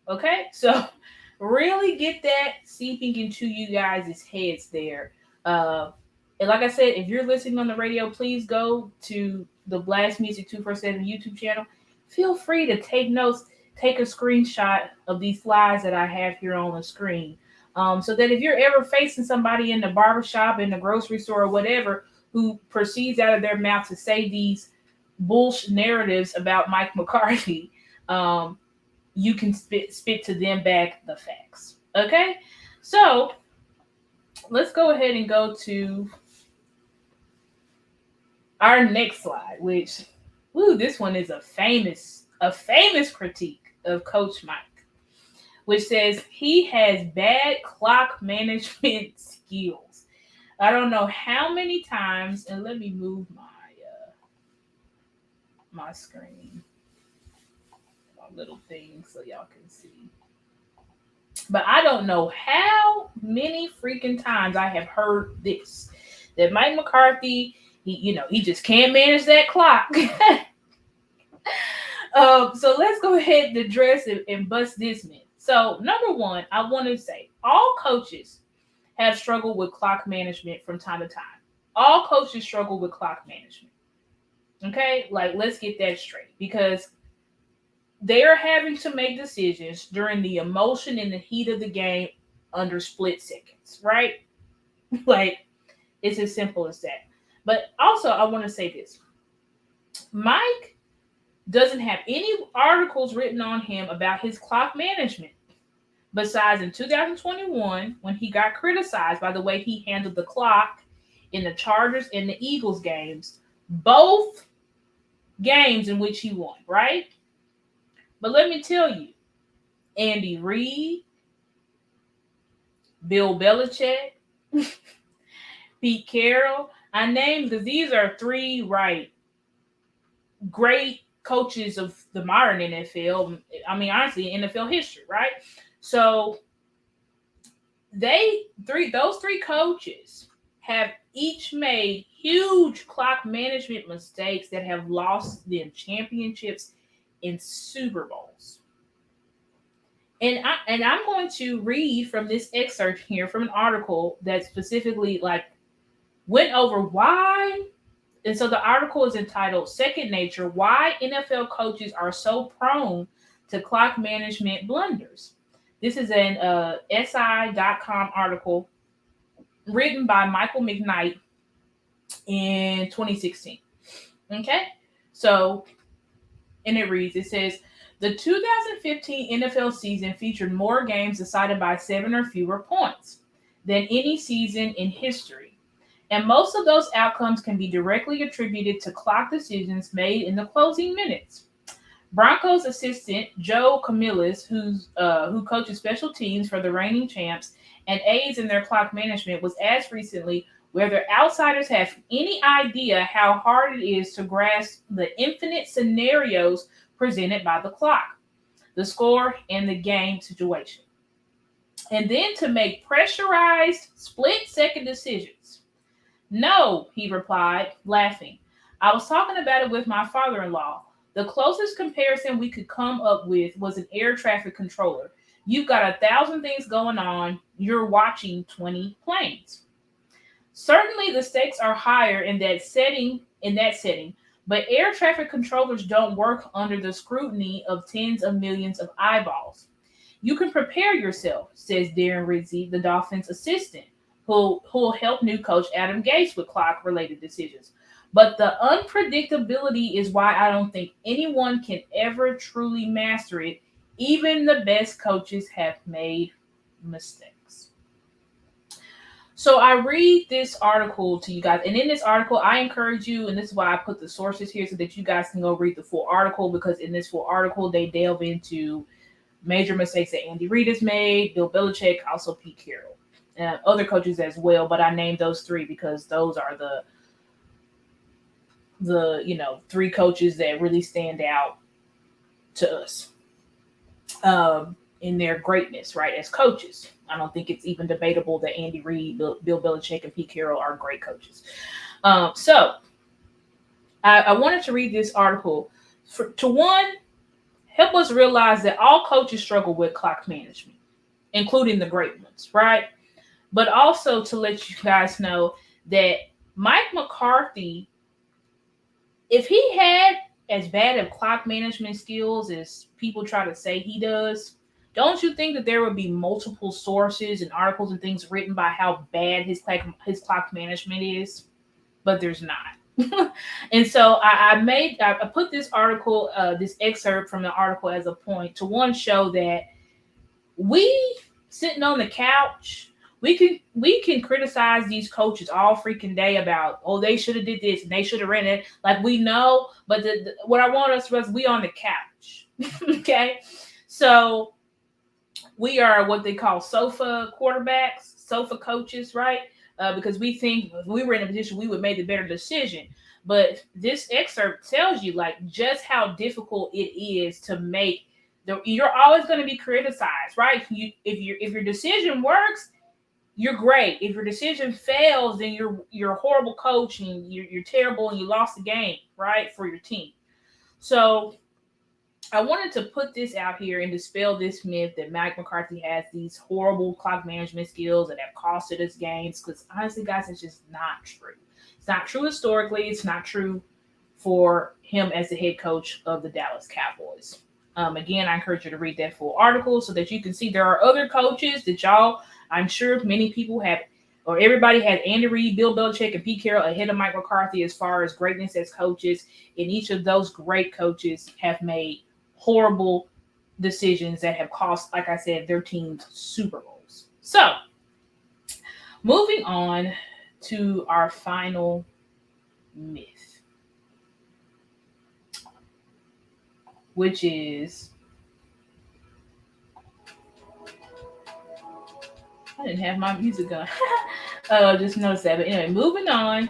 Okay, so really get that seeping into you guys' heads there. And like I said, if you're listening on the radio, please go to the Blast Music 247 YouTube channel. Feel free to take notes, take a screenshot of these slides that I have here on the screen. So that if you're ever facing somebody in the barbershop, in the grocery store, or whatever, who proceeds out of their mouth to say these bullshit narratives about Mike McCarthy, you can spit to them back the facts. Okay? So let's go ahead and go to our next slide, which, this one is a famous critique of Coach Mike, which says he has bad clock management skills. I don't know how many times, and let me move my screen, my little thing so y'all can see. But I don't know how many freaking times I have heard this, that Mike McCarthy, he just can't manage that clock. So let's go ahead and address it and bust this myth. So number one, I want to say all coaches have struggled with clock management from time to time. All coaches struggle with clock management. Okay? Like, let's get that straight, because they are having to make decisions during the emotion and the heat of the game under split seconds, right? Like, it's as simple as that. But also, I want to say this. Mike doesn't have any articles written on him about his clock management, besides in 2021, when he got criticized by the way he handled the clock in the Chargers and the Eagles games, both games in which he won, right? But let me tell you, Andy Reid, Bill Belichick, Pete Carroll, I named because these are three, right, great coaches of the modern NFL. I mean, honestly, NFL history, right? So those three coaches have each made huge clock management mistakes that have lost them championships in Super Bowls. And I'm going to read from this excerpt here from an article that specifically like went over why. And so the article is entitled Second Nature: Why NFL Coaches Are So Prone to Clock Management Blunders. This is an SI.com article written by Michael McKnight in 2016. Okay? So, and it reads, it says, the 2015 NFL season featured more games decided by 7 or fewer points than any season in history. And most of those outcomes can be directly attributed to clock decisions made in the closing minutes. Broncos assistant Joe Camillus, who coaches special teams for the reigning champs and aides in their clock management, was asked recently whether outsiders have any idea how hard it is to grasp the infinite scenarios presented by the clock, the score, and the game situation, and then to make pressurized split-second decisions. No, he replied, laughing. I was talking about it with my father-in-law. The closest comparison we could come up with was an air traffic controller. You've got 1,000 things going on. You're watching 20 planes. Certainly the stakes are higher in that setting, but air traffic controllers don't work under the scrutiny of tens of millions of eyeballs. You can prepare yourself, says Darren Rizzi, the Dolphins' assistant, who'll help new coach Adam Gase with clock-related decisions. But the unpredictability is why I don't think anyone can ever truly master it. Even the best coaches have made mistakes. So I read this article to you guys, and in this article, I encourage you, and this is why I put the sources here so that you guys can go read the full article, because in this full article, they delve into major mistakes that Andy Reid has made, Bill Belichick, also Pete Carroll, and other coaches as well. But I named those three because those are the three coaches that really stand out to us in their greatness, right, as coaches. I don't think it's even debatable that Andy Reid, Bill Belichick, and Pete Carroll are great coaches. So I wanted to read this article to one, help us realize that all coaches struggle with clock management, including the great ones, right? But also to let you guys know that Mike McCarthy, if he had as bad of clock management skills as people try to say he does, don't you think that there would be multiple sources and articles and things written by how bad his clock management is? But there's not. And so I put this article, this excerpt from the article as a point to one, show that we sitting on the couch, we can criticize these coaches all freaking day about, oh, they should have did this and they should have ran it, like we know. But what I want us to is we on the couch, okay? So we are what they call sofa quarterbacks, sofa coaches, right? Because we think if we were in a position, we would make the better decision. But this excerpt tells you like just how difficult it is to make. You're always going to be criticized, right? If your decision works, you're great. If your decision fails, then you're a horrible coach and you're terrible and you lost the game, right, for your team. So I wanted to put this out here and dispel this myth that Mike McCarthy has these horrible clock management skills that have costed us games. Because honestly, guys, it's just not true. It's not true historically. It's not true for him as the head coach of the Dallas Cowboys. Again, I encourage you to read that full article so that you can see there are other coaches that y'all, I'm sure many people have, or everybody has Andy Reid, Bill Belichick, and Pete Carroll ahead of Mike McCarthy as far as greatness as coaches. And each of those great coaches have made horrible decisions that have cost, like I said, their teams Super Bowls. So, moving on to our final myth. which is I didn't have my music on. Just noticed that. But anyway, moving on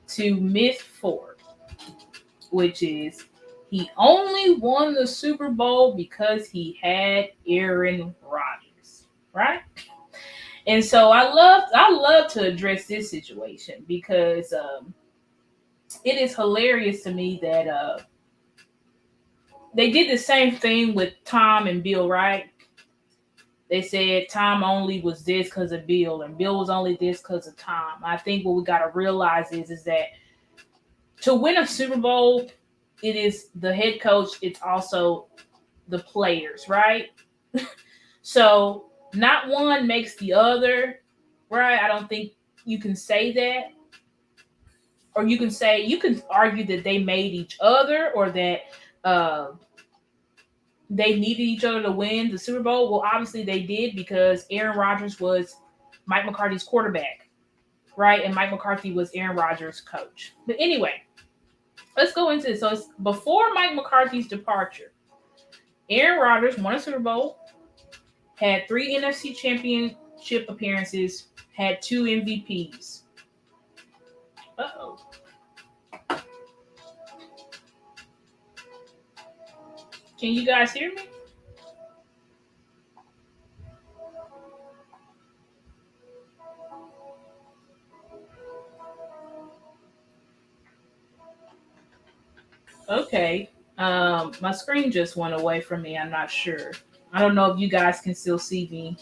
to myth 4, which is he only won the Super Bowl because he had Aaron Rodgers, right? And so I love to address this situation because it is hilarious to me that they did the same thing with Tom and Bill, right? They said Tom only was this because of Bill, and Bill was only this because of Tom. I think what we got to realize is that to win a Super Bowl, it is the head coach. It's also the players, right? So not one makes the other, right? I don't think you can say that, or you can argue that they made each other, or that uh, they needed each other to win the Super Bowl. Well, obviously they did because Aaron Rodgers was Mike McCarthy's quarterback, right? And Mike McCarthy was Aaron Rodgers' coach. But anyway, let's go into this. So it's before Mike McCarthy's departure, Aaron Rodgers won a Super Bowl, had 3 NFC championship appearances, had 2 MVPs. Uh-oh. Can you guys hear me? Okay. My screen just went away from me. I'm not sure. I don't know if you guys can still see me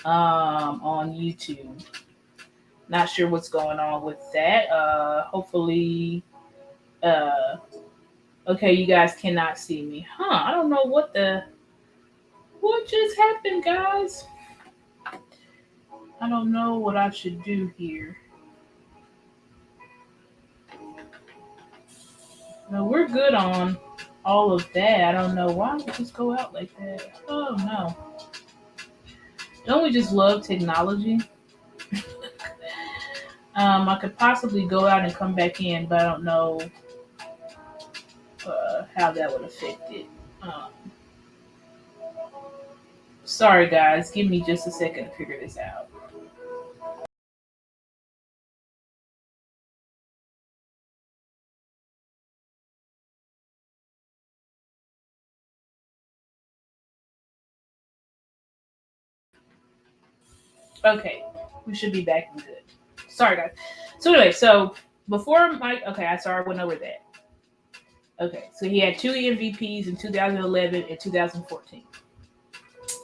on YouTube. Not sure what's going on with that. Hopefully, okay, you guys cannot see me. I don't know what just happened, guys. I don't know what I should do here. No, we're good on all of that. I don't know why would it just go out like that. Oh no. Don't we just love technology? I could possibly go out and come back in, but I don't know how that would affect it. Sorry, guys. Give me just a second to figure this out. Okay, we should be back in good. Sorry, guys. So anyway, before Mike, okay, I went over that. Okay, so he had 2 MVPs in 2011 and 2014.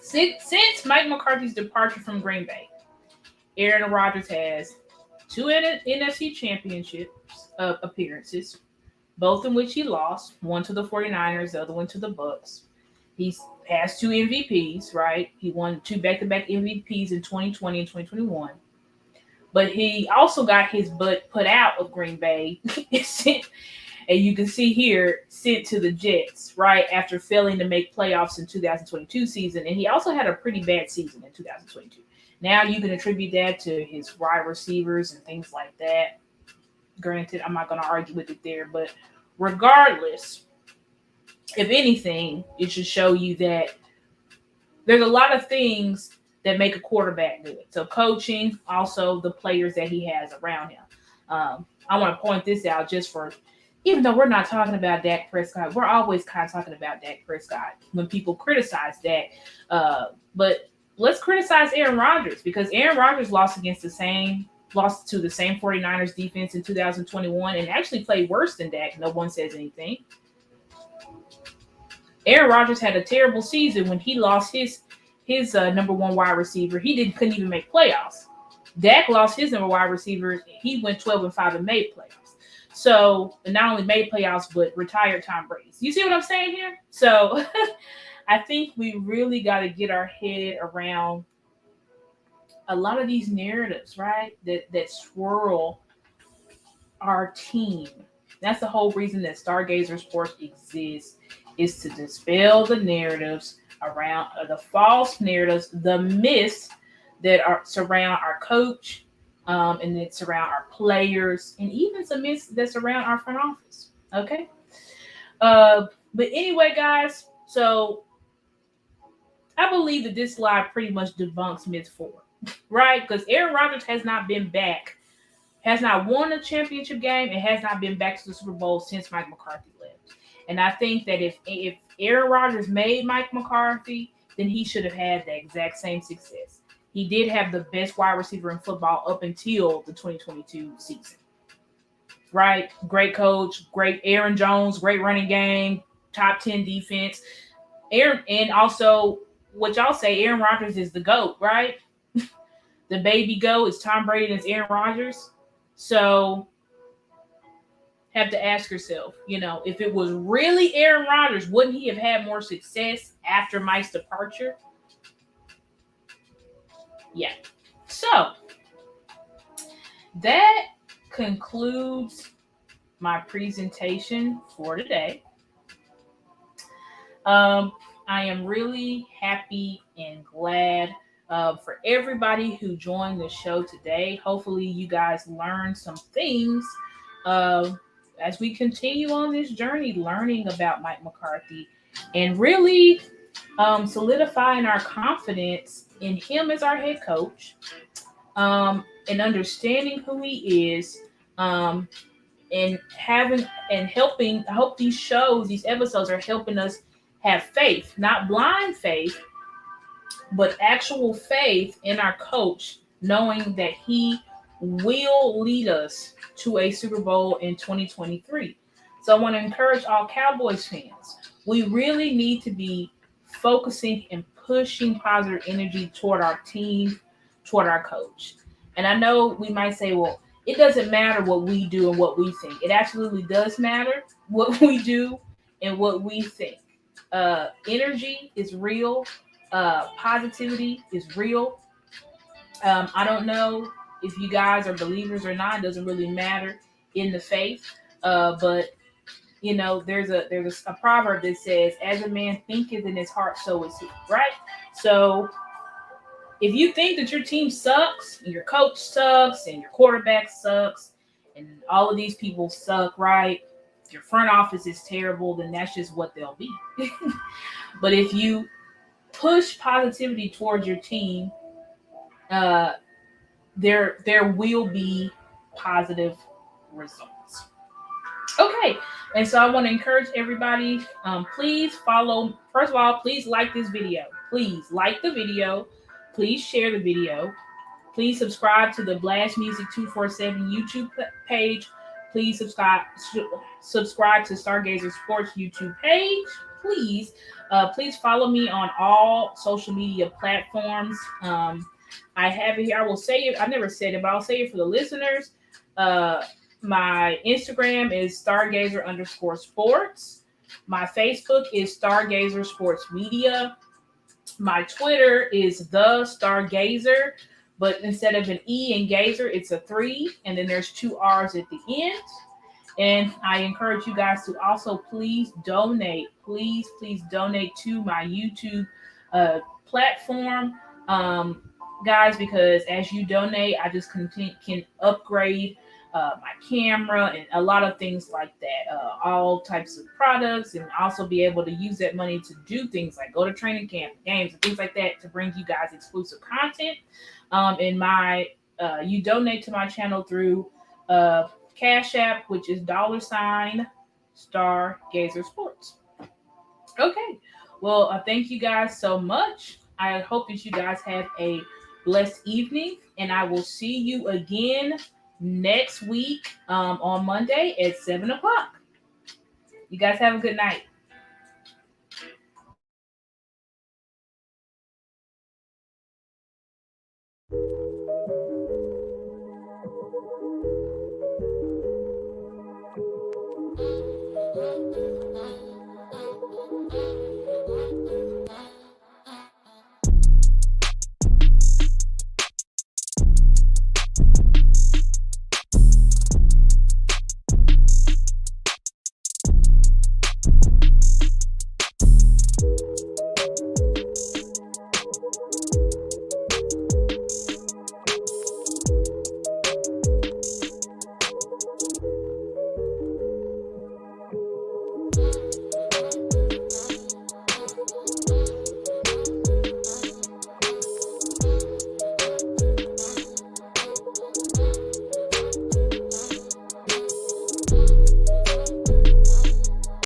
Since Mike McCarthy's departure from Green Bay, Aaron Rodgers has 2 NFC championship appearances, both in which he lost, one to the 49ers, the other one to the Bucks. He has 2 MVPs, right? He won 2 back-to-back MVPs in 2020 and 2021. But he also got his butt put out of Green Bay, and you can see here, sent to the Jets, right, after failing to make playoffs in 2022 season. And he also had a pretty bad season in 2022. Now you can attribute that to his wide receivers and things like that. Granted, I'm not going to argue with it there, but regardless, if anything, it should show you that there's a lot of things that make a quarterback good. So coaching, also the players that he has around him. I want to point this out just for, even though we're not talking about Dak Prescott, we're always kind of talking about Dak Prescott when people criticize Dak. But let's criticize Aaron Rodgers, because Aaron Rodgers lost to the same 49ers defense in 2021 and actually played worse than Dak. No one says anything. Aaron Rodgers had a terrible season when he lost his number 1 wide receiver. He couldn't even make playoffs. Dak lost his number wide receiver. He went 12-5 and made playoffs. So, and not only made playoffs, but retired Tom Brady. You see what I'm saying here? So, I think we really got to get our head around a lot of these narratives, right? That swirl our team. That's the whole reason that Stargazer Sports exists, is to dispel the narratives around the false narratives, the myths that surround our coach, and that surround our players, and even some myths that surround our front office. Okay. But anyway, guys, so I believe that this live pretty much debunks myth 4, right? Because Aaron Rodgers has not been back, has not won a championship game, and has not been back to the Super Bowl since Mike McCarthy left. And I think that if Aaron Rodgers made Mike McCarthy, then he should have had the exact same success. He did have the best wide receiver in football up until the 2022 season. Right? Great coach, great Aaron Jones, great running game, top 10 defense. Aaron, and also what y'all say, Aaron Rodgers is the GOAT, right? The baby GOAT is Tom Brady and it's Aaron Rodgers. So have to ask yourself, if it was really Aaron Rodgers, wouldn't he have had more success after Mike's departure? Yeah. So that concludes my presentation for today. I am really happy and glad for everybody who joined the show today. Hopefully you guys learned some things as we continue on this journey learning about Mike McCarthy and really solidifying our confidence in him as our head coach, and understanding who he is, and having and helping. I hope these episodes are helping us have faith, not blind faith, but actual faith in our coach, knowing that he will lead us to a Super Bowl in 2023. So I want to encourage all Cowboys fans. We really need to be focusing and pushing positive energy toward our team, toward our coach. And I know we might say, well, it doesn't matter what we do and what we think. It absolutely does matter what we do and what we think. Energy is real. Positivity is real. I don't know if you guys are believers or not. It doesn't really matter in the faith. But there's a proverb that says, "As a man thinketh in his heart, so is he." Right? So if you think that your team sucks and your coach sucks and your quarterback sucks and all of these people suck, right? If your front office is terrible, then that's just what they'll be. But if you push positivity towards your team, there will be positive results. Okay, and so I want to encourage everybody, please follow. First of all, please like this video. Please like the video. Please share the video. Please subscribe to the Blast Music 247 YouTube page. Please subscribe to Stargazer Sports YouTube page. Please follow me on all social media platforms. I have it here. I will say it. I never said it, but I'll say it for the listeners. My Instagram is Stargazer_sports. My Facebook is Stargazer Sports Media. My Twitter is the Stargazer, but instead of an E in Gazer, it's a 3, and then there's 2 R's at the end. And I encourage you guys to also please donate. Please donate to my YouTube platform, guys, because as you donate, I just can upgrade my camera and a lot of things like that, all types of products, and also be able to use that money to do things like go to training camp, games, and things like that to bring you guys exclusive content. And you donate to my channel through Cash App, which is $Stargazer Sports. Okay, well, thank you guys so much. I hope that you guys have a blessed evening, and I will see you again next week on Monday at 7 o'clock. You guys have a good night.